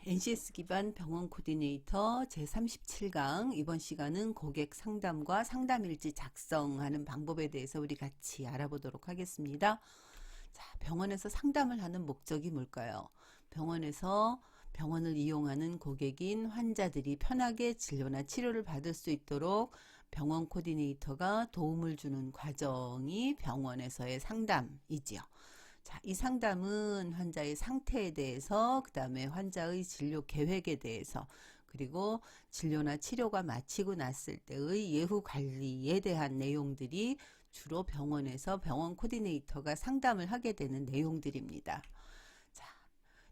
NCS 기반 병원 코디네이터 제37강 이번 시간은 고객 상담과 상담일지 작성하는 방법에 대해서 우리 같이 알아보도록 하겠습니다. 자, 병원에서 상담을 하는 목적이 뭘까요? 병원을 이용하는 고객인 환자들이 편하게 진료나 치료를 받을 수 있도록 병원 코디네이터가 도움을 주는 과정이 병원에서의 상담이지요. 자, 이 상담은 환자의 상태에 대해서, 그 다음에 환자의 진료 계획에 대해서, 그리고 진료나 치료가 마치고 났을 때의 예후 관리에 대한 내용들이 주로 병원에서 병원 코디네이터가 상담을 하게 되는 내용들입니다. 자,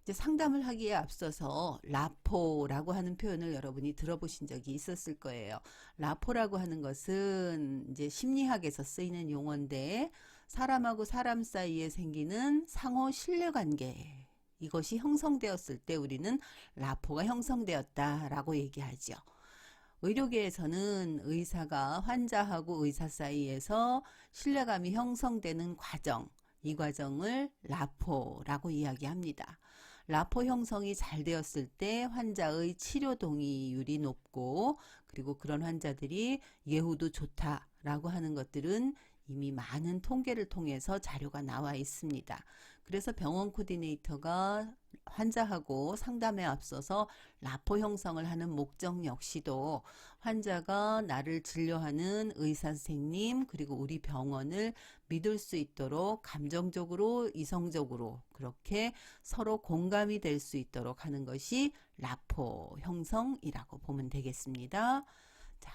이제 상담을 하기에 앞서서 라포라고 하는 표현을 여러분이 들어보신 적이 있었을 거예요. 라포라고 하는 것은 이제 심리학에서 쓰이는 용어인데 사람하고 사람 사이에 생기는 상호 신뢰관계, 이것이 형성되었을 때 우리는 라포가 형성되었다라고 얘기하죠. 의료계에서는 의사가 환자하고 의사 사이에서 신뢰감이 형성되는 과정, 이 과정을 라포라고 이야기합니다. 라포 형성이 잘 되었을 때 환자의 치료 동의율이 높고, 그리고 그런 환자들이 예후도 좋다라고 하는 것들은 이미 많은 통계를 통해서 자료가 나와 있습니다. 그래서 병원 코디네이터가 환자하고 상담에 앞서서 라포 형성을 하는 목적 역시도 환자가 나를 진료하는 의사 선생님 그리고 우리 병원을 믿을 수 있도록 감정적으로 이성적으로 그렇게 서로 공감이 될 수 있도록 하는 것이 라포 형성이라고 보면 되겠습니다. 자,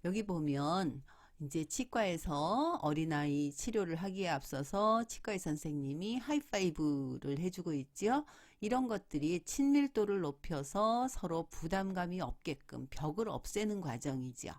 여기 보면 이제 치과에서 어린아이 치료를 하기에 앞서서 치과의 선생님이 하이파이브를 해주고 있죠. 이런 것들이 친밀도를 높여서 서로 부담감이 없게끔 벽을 없애는 과정이죠.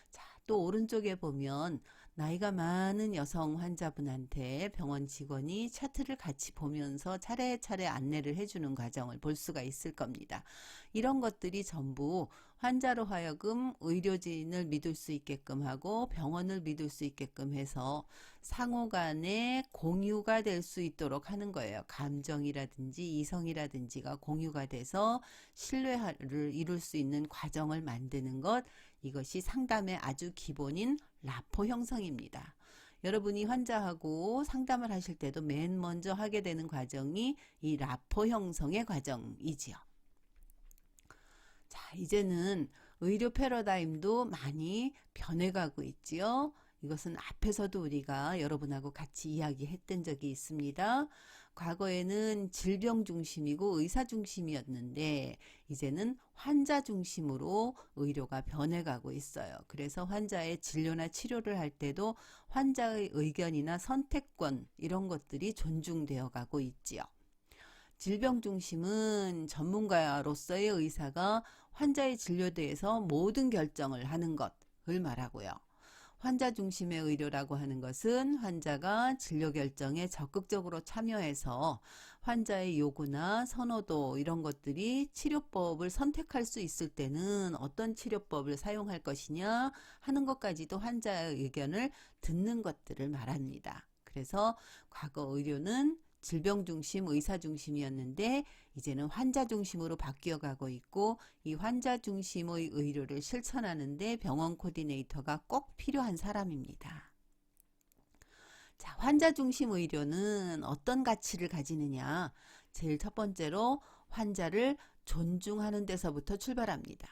자, 또 오른쪽에 보면 나이가 많은 여성 환자분한테 병원 직원이 차트를 같이 보면서 차례차례 안내를 해주는 과정을 볼 수가 있을 겁니다. 이런 것들이 전부 환자로 하여금 의료진을 믿을 수 있게끔 하고 병원을 믿을 수 있게끔 해서 상호 간에 공유가 될 수 있도록 하는 거예요. 감정이라든지 이성이라든지가 공유가 돼서 신뢰를 이룰 수 있는 과정을 만드는 것, 이것이 상담의 아주 기본인 라포 형성입니다. 여러분이 환자하고 상담을 하실 때도 맨 먼저 하게 되는 과정이 이 라포 형성의 과정이지요. 자, 이제는 의료 패러다임도 많이 변해가고 있지요. 이것은 앞에서도 우리가 여러분하고 같이 이야기했던 적이 있습니다. 과거에는 질병 중심이고 의사 중심이었는데 이제는 환자 중심으로 의료가 변해가고 있어요. 그래서 환자의 진료나 치료를 할 때도 환자의 의견이나 선택권 이런 것들이 존중되어 가고 있지요. 질병 중심은 전문가로서의 의사가 환자의 진료에 대해서 모든 결정을 하는 것을 말하고요. 환자 중심의 의료라고 하는 것은 환자가 진료 결정에 적극적으로 참여해서 환자의 요구나 선호도 이런 것들이 치료법을 선택할 수 있을 때는 어떤 치료법을 사용할 것이냐 하는 것까지도 환자의 의견을 듣는 것들을 말합니다. 그래서 과거 의료는 질병 중심, 의사 중심이었는데 이제는 환자 중심으로 바뀌어 가고 있고 이 환자 중심의 의료를 실천하는데 병원 코디네이터가 꼭 필요한 사람입니다. 자, 환자 중심 의료는 어떤 가치를 가지느냐? 제일 첫 번째로 환자를 존중하는 데서부터 출발합니다.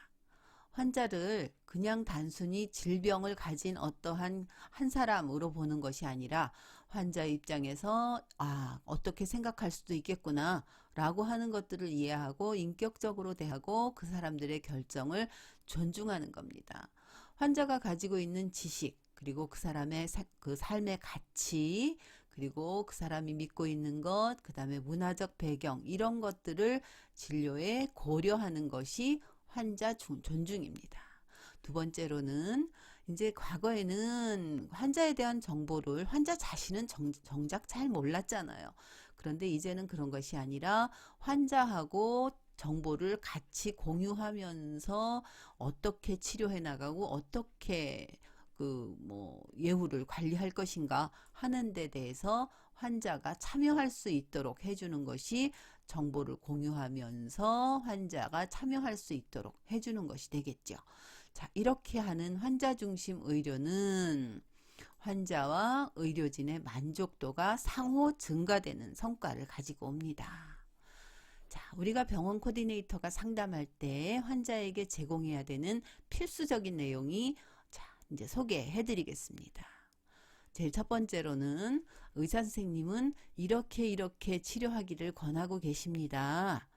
환자를 그냥 단순히 질병을 가진 어떠한 한 사람으로 보는 것이 아니라 환자 입장에서 어떻게 생각할 수도 있겠구나 라고 하는 것들을 이해하고 인격적으로 대하고 그 사람들의 결정을 존중하는 겁니다. 환자가 가지고 있는 지식 그리고 그 사람의 그 삶의 가치 그리고 그 사람이 믿고 있는 것 그 다음에 문화적 배경 이런 것들을 진료에 고려하는 것이 환자 존중입니다. 두 번째로는 이제 과거에는 환자에 대한 정보를 환자 자신은 정작 잘 몰랐잖아요. 그런데 이제는 그런 것이 아니라 환자하고 정보를 같이 공유하면서 어떻게 치료해 나가고 어떻게 예후를 관리할 것인가 하는 데 대해서 환자가 참여할 수 있도록 해주는 것이 정보를 공유하면서 환자가 참여할 수 있도록 해주는 것이 되겠죠. 자, 이렇게 하는 환자 중심 의료는 환자와 의료진의 만족도가 상호 증가되는 성과를 가지고 옵니다. 자, 우리가 병원 코디네이터가 상담할 때 환자에게 제공해야 되는 필수적인 내용이 자, 이제 소개해 드리겠습니다. 제일 첫 번째로는 의사 선생님은 이렇게 치료하기를 권하고 계십니다.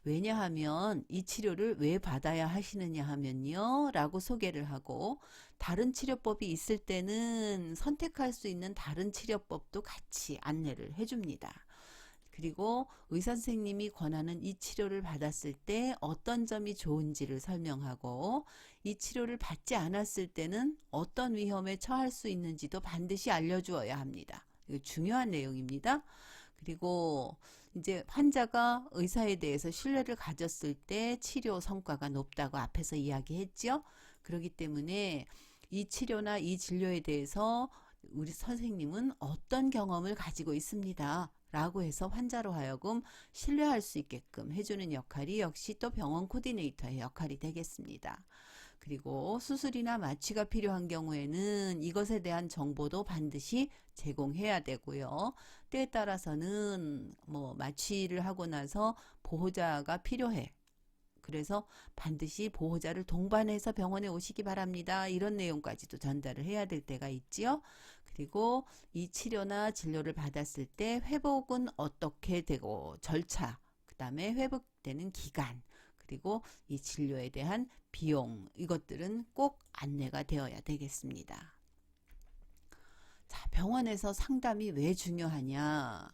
왜냐하면 이 치료를 왜 받아야 하시느냐 하면요 라고 소개를 하고, 다른 치료법이 있을 때는 선택할 수 있는 다른 치료법도 같이 안내를 해줍니다. 그리고 의사 선생님이 권하는 이 치료를 받았을 때 어떤 점이 좋은지를 설명하고, 이 치료를 받지 않았을 때는 어떤 위험에 처할 수 있는지도 반드시 알려주어야 합니다. 이거 중요한 내용입니다. 그리고 이제 환자가 의사에 대해서 신뢰를 가졌을 때 치료 성과가 높다고 앞에서 이야기했죠. 그렇기 때문에 이 치료나 이 진료에 대해서 우리 선생님은 어떤 경험을 가지고 있습니다 라고 해서 환자로 하여금 신뢰할 수 있게끔 해주는 역할이 역시 또 병원 코디네이터의 역할이 되겠습니다. 그리고 수술이나 마취가 필요한 경우에는 이것에 대한 정보도 반드시 제공해야 되고요. 때에 따라서는 뭐 마취를 하고 나서 보호자가 필요해. 그래서 반드시 보호자를 동반해서 병원에 오시기 바랍니다. 이런 내용까지도 전달을 해야 될 때가 있지요. 그리고 이 치료나 진료를 받았을 때 회복은 어떻게 되고 절차, 그 다음에 회복되는 기간, 그리고 이 진료에 대한 비용, 이것들은 꼭 안내가 되어야 되겠습니다. 자, 병원에서 상담이 왜 중요하냐?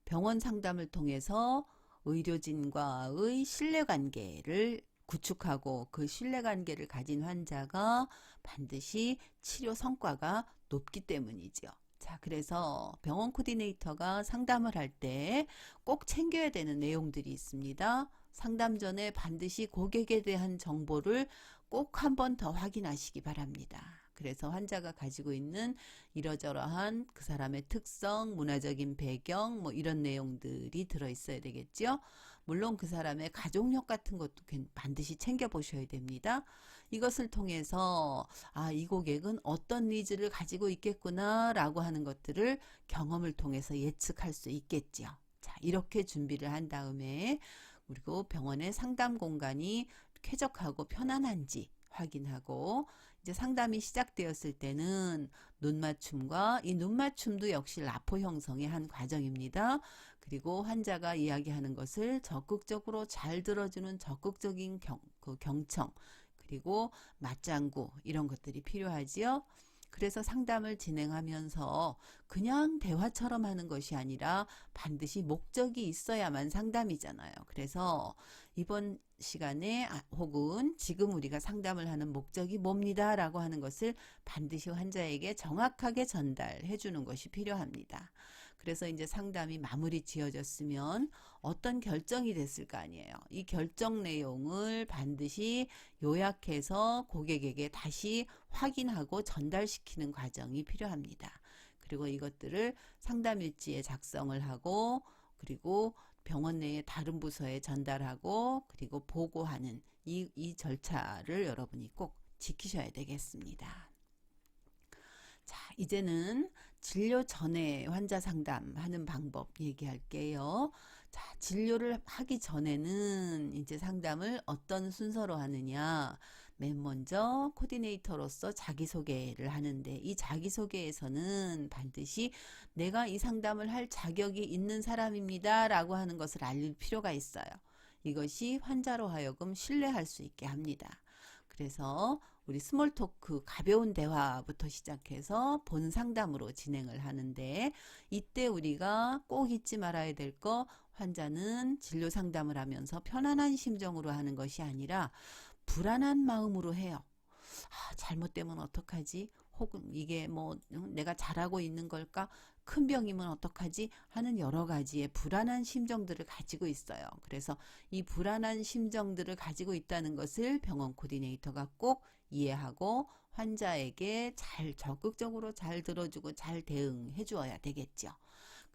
병원 상담을 통해서 의료진과의 신뢰관계를 구축하고 그 신뢰관계를 가진 환자가 반드시 치료 성과가 높기 때문이죠. 자, 그래서 병원 코디네이터가 상담을 할 때 꼭 챙겨야 되는 내용들이 있습니다. 상담 전에 반드시 고객에 대한 정보를 꼭 한 번 더 확인하시기 바랍니다. 그래서 환자가 가지고 있는 이러저러한 그 사람의 특성, 문화적인 배경, 뭐 이런 내용들이 들어있어야 되겠죠. 물론 그 사람의 가족력 같은 것도 반드시 챙겨보셔야 됩니다. 이것을 통해서 이 고객은 어떤 니즈를 가지고 있겠구나 라고 하는 것들을 경험을 통해서 예측할 수 있겠죠. 자, 이렇게 준비를 한 다음에 그리고 병원의 상담 공간이 쾌적하고 편안한지 확인하고, 이제 상담이 시작되었을 때는 눈맞춤과 이 눈맞춤도 역시 라포 형성의 한 과정입니다. 그리고 환자가 이야기하는 것을 적극적으로 잘 들어주는 적극적인 경청, 그리고 맞장구, 이런 것들이 필요하지요. 그래서 상담을 진행하면서 그냥 대화처럼 하는 것이 아니라 반드시 목적이 있어야만 상담이잖아요. 그래서 이번 시간에 혹은 지금 우리가 상담을 하는 목적이 뭡니다 라고 하는 것을 반드시 환자에게 정확하게 전달해 주는 것이 필요합니다. 그래서 이제 상담이 마무리 지어졌으면 어떤 결정이 됐을 거 아니에요. 이 결정 내용을 반드시 요약해서 고객에게 다시 확인하고 전달시키는 과정이 필요합니다. 그리고 이것들을 상담일지에 작성을 하고, 그리고 병원 내의 다른 부서에 전달하고, 그리고 보고하는 이 절차를 여러분이 꼭 지키셔야 되겠습니다. 자, 이제는 진료 전에 환자 상담하는 방법 얘기할게요. 자, 진료를 하기 전에는 이제 상담을 어떤 순서로 하느냐. 맨 먼저 코디네이터로서 자기소개를 하는데, 이 자기소개에서는 반드시 내가 이 상담을 할 자격이 있는 사람입니다 라고 하는 것을 알릴 필요가 있어요. 이것이 환자로 하여금 신뢰할 수 있게 합니다. 그래서 우리 스몰 토크, 가벼운 대화부터 시작해서 본 상담으로 진행을 하는데, 이때 우리가 꼭 잊지 말아야 될 거, 환자는 진료 상담을 하면서 편안한 심정으로 하는 것이 아니라 불안한 마음으로 해요. 잘못되면 어떡하지? 혹은 이게 뭐 내가 잘하고 있는 걸까? 큰 병이면 어떡하지? 하는 여러 가지의 불안한 심정들을 가지고 있어요. 그래서 이 불안한 심정들을 가지고 있다는 것을 병원 코디네이터가 꼭 이해하고 환자에게 잘 적극적으로 잘 들어주고 잘 대응해 주어야 되겠죠.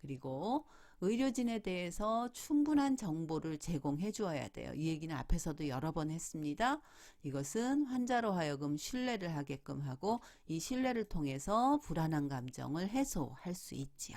그리고 의료진에 대해서 충분한 정보를 제공해 주어야 돼요. 이 얘기는 앞에서도 여러 번 했습니다. 이것은 환자로 하여금 신뢰를 하게끔 하고 이 신뢰를 통해서 불안한 감정을 해소할 수 있지요.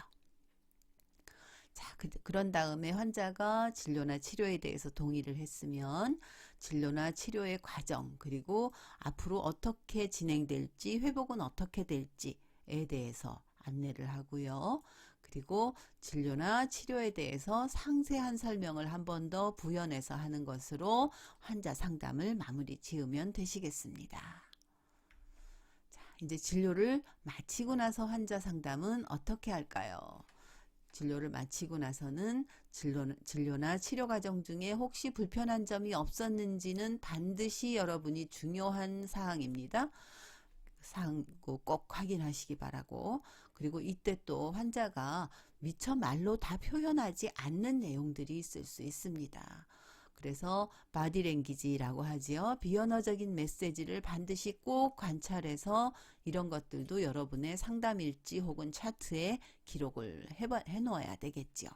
자, 그런 다음에 환자가 진료나 치료에 대해서 동의를 했으면 진료나 치료의 과정, 그리고 앞으로 어떻게 진행될지, 회복은 어떻게 될지에 대해서 안내를 하고요. 그리고 진료나 치료에 대해서 상세한 설명을 한 번 더 부연해서 하는 것으로 환자 상담을 마무리 지으면 되시겠습니다. 자, 이제 진료를 마치고 나서 환자 상담은 어떻게 할까요? 진료를 마치고 나서는 진료나 치료 과정 중에 혹시 불편한 점이 없었는지는 반드시 여러분이 중요한 사항입니다. 사항 꼭 확인하시기 바라고, 그리고 이때 또 환자가 미처 말로 다 표현하지 않는 내용들이 있을 수 있습니다. 그래서 바디랭귀지라고 하지요. 비언어적인 메시지를 반드시 꼭 관찰해서 이런 것들도 여러분의 상담 일지 혹은 차트에 기록을 해 놓아야 되겠죠.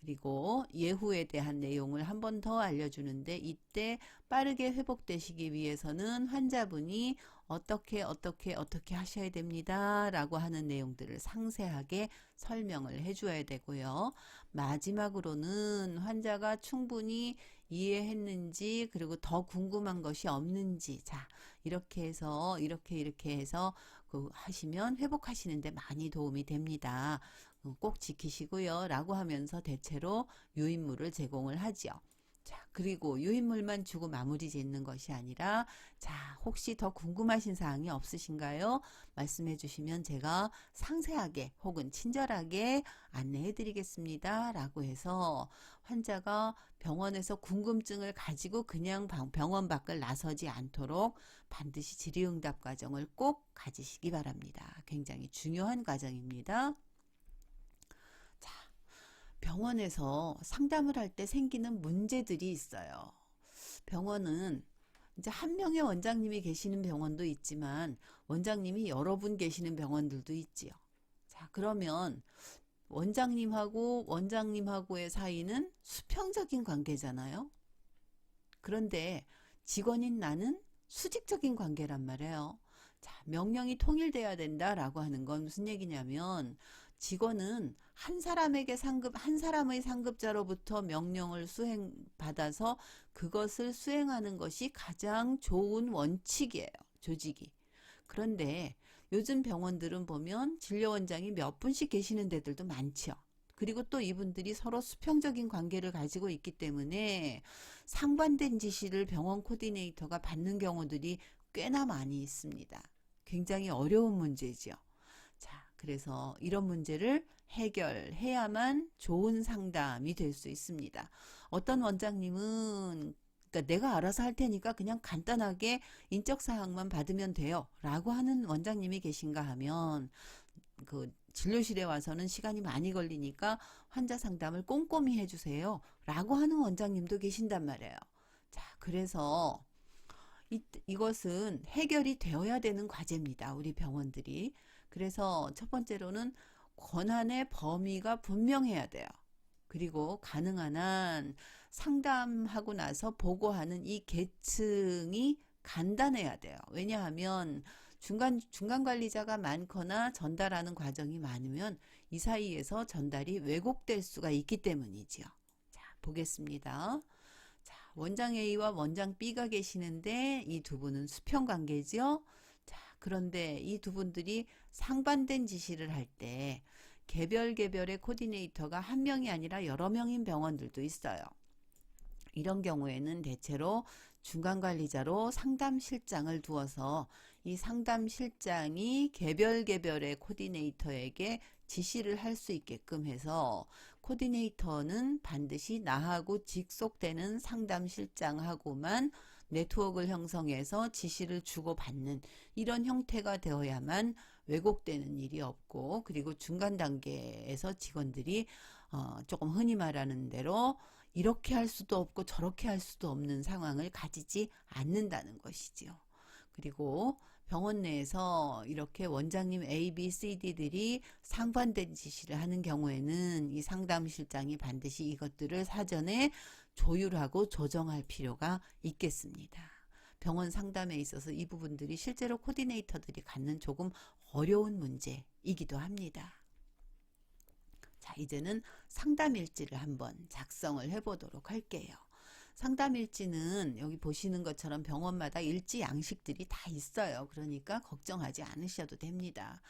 그리고 예후에 대한 내용을 한 번 더 알려주는데, 이때 빠르게 회복되시기 위해서는 환자분이 어떻게 하셔야 됩니다 라고 하는 내용들을 상세하게 설명을 해 줘야 되고요. 마지막으로는 환자가 충분히 이해했는지, 그리고 더 궁금한 것이 없는지, 자, 이렇게 해서 이렇게 해서 하시면 회복하시는데 많이 도움이 됩니다. 꼭 지키시고요 라고 하면서 대체로 유인물을 제공을 하지요. 자, 그리고 유인물만 주고 마무리 짓는 것이 아니라, 자, 혹시 더 궁금하신 사항이 없으신가요? 말씀해 주시면 제가 상세하게 혹은 친절하게 안내해 드리겠습니다 라고 해서 환자가 병원에서 궁금증을 가지고 그냥 병원 밖을 나서지 않도록 반드시 질의응답 과정을 꼭 가지시기 바랍니다. 굉장히 중요한 과정입니다. 병원에서 상담을 할 때 생기는 문제들이 있어요. 병원은 이제 한 명의 원장님이 계시는 병원도 있지만 원장님이 여러 분 계시는 병원들도 있지요. 자, 그러면 원장님하고의 사이는 수평적인 관계잖아요. 그런데 직원인 나는 수직적인 관계란 말이에요. 자, 명령이 통일돼야 된다라고 하는 건 무슨 얘기냐면, 직원은 한 사람의 상급자로부터 명령을 수행받아서 그것을 수행하는 것이 가장 좋은 원칙이에요. 조직이. 그런데 요즘 병원들은 보면 진료원장이 몇 분씩 계시는 데들도 많죠. 그리고 또 이분들이 서로 수평적인 관계를 가지고 있기 때문에 상반된 지시를 병원 코디네이터가 받는 경우들이 꽤나 많이 있습니다. 굉장히 어려운 문제죠. 자, 그래서 이런 문제를 해결해야만 좋은 상담이 될 수 있습니다. 어떤 원장님은 그러니까 내가 알아서 할 테니까 그냥 간단하게 인적 사항만 받으면 돼요 라고 하는 원장님이 계신가 하면, 진료실에 와서는 시간이 많이 걸리니까 환자 상담을 꼼꼼히 해주세요 라고 하는 원장님도 계신단 말이에요. 자, 그래서 이것은 해결이 되어야 되는 과제입니다. 우리 병원들이. 그래서 첫 번째로는 권한의 범위가 분명해야 돼요. 그리고 가능한 한 상담하고 나서 보고하는 이 계층이 간단해야 돼요. 왜냐하면 중간 관리자가 많거나 전달하는 과정이 많으면 이 사이에서 전달이 왜곡될 수가 있기 때문이지요. 자, 보겠습니다. 자, 원장 A와 원장 B가 계시는데 이 두 분은 수평 관계죠. 자, 그런데 이 두 분들이 상반된 지시를 할 때 개별의 코디네이터가 한 명이 아니라 여러 명인 병원들도 있어요. 이런 경우에는 대체로 중간관리자로 상담실장을 두어서 이 상담실장이 개별의 코디네이터에게 지시를 할 수 있게끔 해서, 코디네이터는 반드시 나하고 직속되는 상담실장하고만 네트워크를 형성해서 지시를 주고받는 이런 형태가 되어야만 왜곡되는 일이 없고, 그리고 중간 단계에서 직원들이 조금 흔히 말하는 대로 이렇게 할 수도 없고 저렇게 할 수도 없는 상황을 가지지 않는다는 것이지요. 그리고 병원 내에서 이렇게 원장님 A, B, C, D들이 상반된 지시를 하는 경우에는 이 상담실장이 반드시 이것들을 사전에 조율하고 조정할 필요가 있겠습니다. 병원 상담에 있어서 이 부분들이 실제로 코디네이터들이 갖는 조금 어려운 문제이기도 합니다. 자, 이제는 상담일지를 한번 작성을 해보도록 할게요. 상담일지는 여기 보시는 것처럼 병원마다 일지 양식들이 다 있어요. 그러니까 걱정하지 않으셔도 됩니다.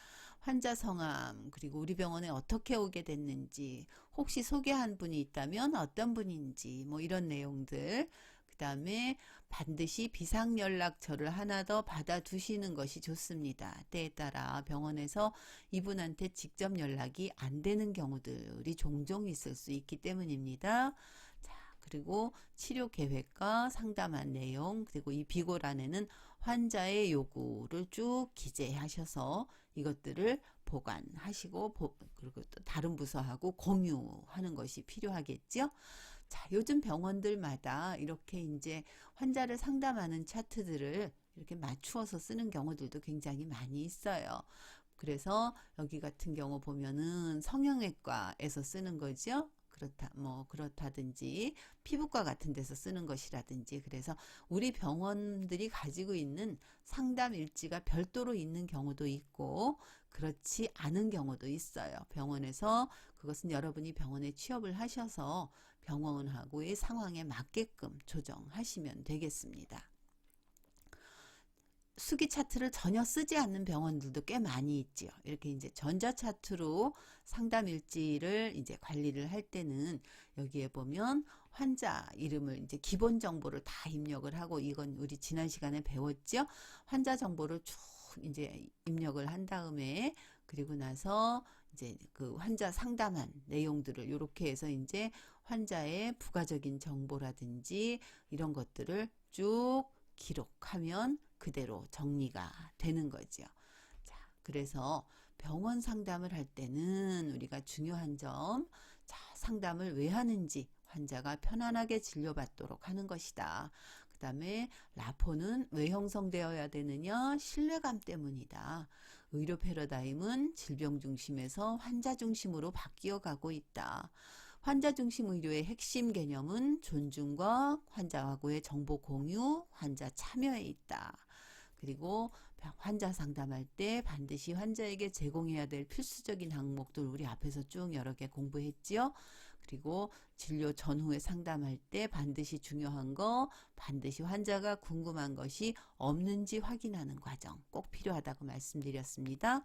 환자 성함, 그리고 우리 병원에 어떻게 오게 됐는지, 혹시 소개한 분이 있다면 어떤 분인지, 뭐 이런 내용들. 그 다음에 반드시 비상연락처를 하나 더 받아두시는 것이 좋습니다. 때에 따라 병원에서 이분한테 직접 연락이 안 되는 경우들이 종종 있을 수 있기 때문입니다. 자, 그리고 치료 계획과 상담한 내용, 그리고 이 비고란에는 환자의 요구를 쭉 기재하셔서 이것들을 보관하시고, 그리고 또 다른 부서하고 공유하는 것이 필요하겠죠. 자, 요즘 병원들마다 이렇게 이제 환자를 상담하는 차트들을 이렇게 맞추어서 쓰는 경우들도 굉장히 많이 있어요. 그래서 여기 같은 경우 보면은 성형외과에서 쓰는 거죠. 그렇다든지 피부과 같은 데서 쓰는 것이라든지, 그래서 우리 병원들이 가지고 있는 상담 일지가 별도로 있는 경우도 있고 그렇지 않은 경우도 있어요. 병원에서 그것은 여러분이 병원에 취업을 하셔서 병원하고의 상황에 맞게끔 조정하시면 되겠습니다. 수기 차트를 전혀 쓰지 않는 병원들도 꽤 많이 있지요. 이렇게 이제 전자 차트로 상담 일지를 이제 관리를 할 때는 여기에 보면 환자 이름을 이제 기본 정보를 다 입력을 하고, 이건 우리 지난 시간에 배웠죠. 환자 정보를 쭉 이제 입력을 한 다음에, 그리고 나서 이제 그 환자 상담한 내용들을 이렇게 해서 이제 환자의 부가적인 정보라든지 이런 것들을 쭉 기록하면 그대로 정리가 되는 거죠. 자, 그래서 병원 상담을 할 때는 우리가 중요한 점, 자, 상담을 왜 하는지 환자가 편안하게 진료받도록 하는 것이다. 그 다음에 라포는 왜 형성되어야 되느냐? 신뢰감 때문이다. 의료 패러다임은 질병 중심에서 환자 중심으로 바뀌어 가고 있다. 환자 중심 의료의 핵심 개념은 존중과 환자하고의 정보 공유, 환자 참여에 있다. 그리고 환자 상담할 때 반드시 환자에게 제공해야 될 필수적인 항목들 우리 앞에서 쭉 여러 개 공부했지요. 그리고 진료 전후에 상담할 때 반드시 중요한 거, 반드시 환자가 궁금한 것이 없는지 확인하는 과정 꼭 필요하다고 말씀드렸습니다.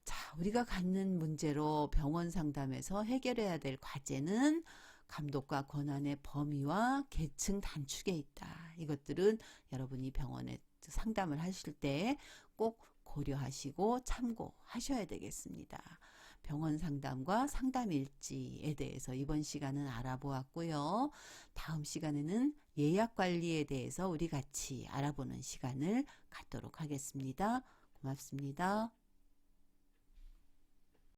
자, 우리가 갖는 문제로 병원 상담에서 해결해야 될 과제는 감독과 권한의 범위와 계층 단축에 있다. 이것들은 여러분이 병원에 상담을 하실 때 꼭 고려하시고 참고하셔야 되겠습니다. 병원 상담과 상담 일지에 대해서 이번 시간은 알아보았고요. 다음 시간에는 예약 관리에 대해서 우리 같이 알아보는 시간을 갖도록 하겠습니다. 고맙습니다.